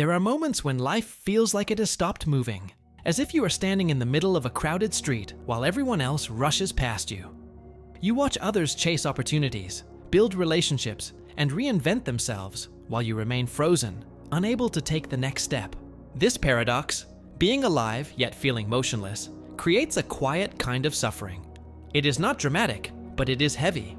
There are moments when life feels like it has stopped moving, as if you are standing in the middle of a crowded street while everyone else rushes past you. You watch others chase opportunities, build relationships, and reinvent themselves while you remain frozen, unable to take the next step. This paradox, being alive yet feeling motionless, creates a quiet kind of suffering. It is not dramatic, but it is heavy.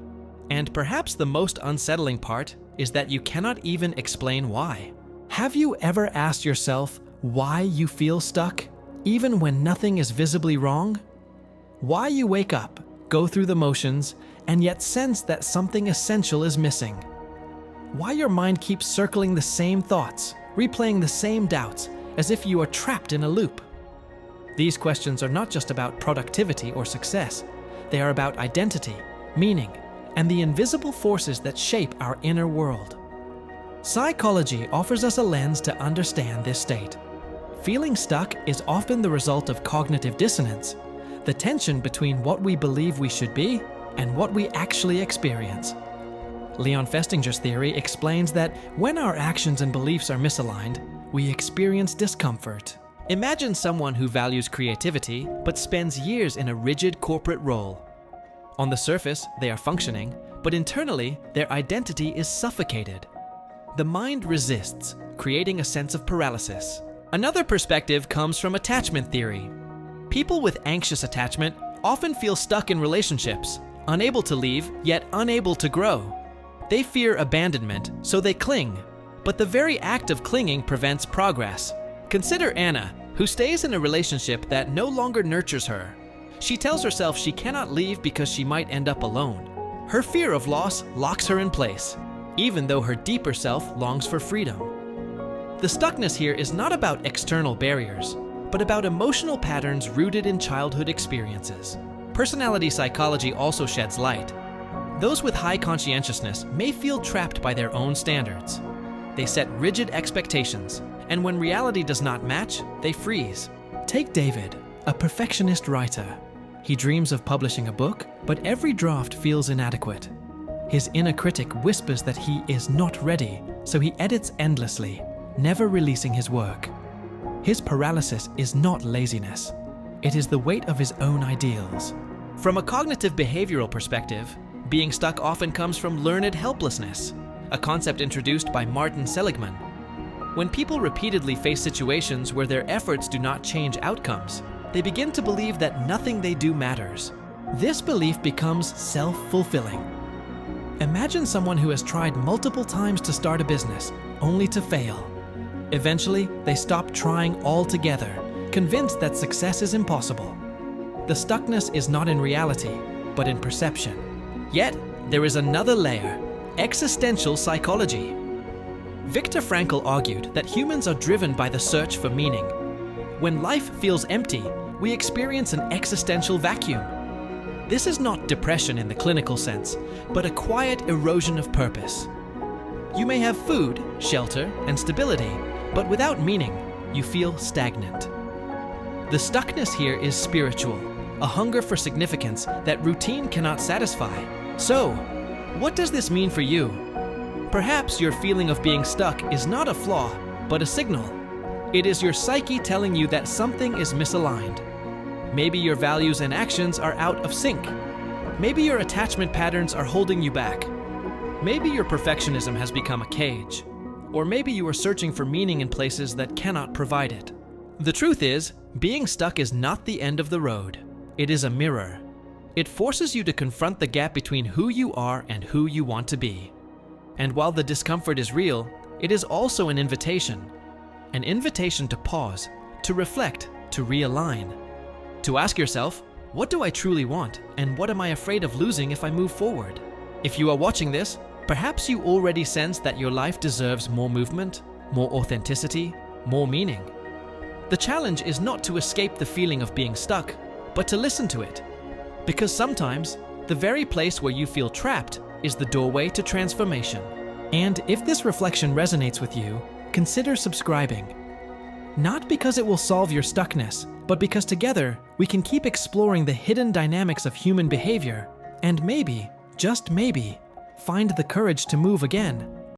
And perhaps the most unsettling part is that you cannot even explain why. Have you ever asked yourself why you feel stuck, even when nothing is visibly wrong? Why you wake up, go through the motions, and yet sense that something essential is missing? Why your mind keeps circling the same thoughts, replaying the same doubts, as if you are trapped in a loop? These questions are not just about productivity or success. They are about identity, meaning, and the invisible forces that shape our inner world. Psychology offers us a lens to understand this state. Feeling stuck is often the result of cognitive dissonance, the tension between what we believe we should be and what we actually experience. Leon Festinger's theory explains that when our actions and beliefs are misaligned, we experience discomfort. Imagine someone who values creativity but spends years in a rigid corporate role. On the surface, they are functioning, but internally, their identity is suffocated. The mind resists, creating a sense of paralysis. Another perspective comes from attachment theory. People with anxious attachment often feel stuck in relationships, unable to leave, yet unable to grow. They fear abandonment, so they cling. But the very act of clinging prevents progress. Consider Anna, who stays in a relationship that no longer nurtures her. She tells herself she cannot leave because she might end up alone. Her fear of loss locks her in place, even though her deeper self longs for freedom. The stuckness here is not about external barriers, but about emotional patterns rooted in childhood experiences. Personality psychology also sheds light. Those with high conscientiousness may feel trapped by their own standards. They set rigid expectations, and when reality does not match, they freeze. Take David, a perfectionist writer. He dreams of publishing a book, but every draft feels inadequate. His inner critic whispers that he is not ready, so he edits endlessly, never releasing his work. His paralysis is not laziness. It is the weight of his own ideals. From a cognitive behavioral perspective, being stuck often comes from learned helplessness, a concept introduced by Martin Seligman. When people repeatedly face situations where their efforts do not change outcomes, they begin to believe that nothing they do matters. This belief becomes self-fulfilling. Imagine someone who has tried multiple times to start a business, only to fail. Eventually, they stop trying altogether, convinced that success is impossible. The stuckness is not in reality, but in perception. Yet, there is another layer: existential psychology. Viktor Frankl argued that humans are driven by the search for meaning. When life feels empty, we experience an existential vacuum. This is not depression in the clinical sense, but a quiet erosion of purpose. You may have food, shelter, and stability, but without meaning, you feel stagnant. The stuckness here is spiritual, a hunger for significance that routine cannot satisfy. So, what does this mean for you? Perhaps your feeling of being stuck is not a flaw, but a signal. It is your psyche telling you that something is misaligned. Maybe your values and actions are out of sync. Maybe your attachment patterns are holding you back. Maybe your perfectionism has become a cage. Or maybe you are searching for meaning in places that cannot provide it. The truth is, being stuck is not the end of the road. It is a mirror. It forces you to confront the gap between who you are and who you want to be. And while the discomfort is real, it is also an invitation. An invitation to pause, to reflect, to realign. To ask yourself, what do I truly want, and what am I afraid of losing if I move forward? If you are watching this, perhaps you already sense that your life deserves more movement, more authenticity, more meaning. The challenge is not to escape the feeling of being stuck, but to listen to it. Because sometimes, the very place where you feel trapped is the doorway to transformation. And if this reflection resonates with you, consider subscribing. Not because it will solve your stuckness, but because together we can keep exploring the hidden dynamics of human behavior and maybe, just maybe, find the courage to move again.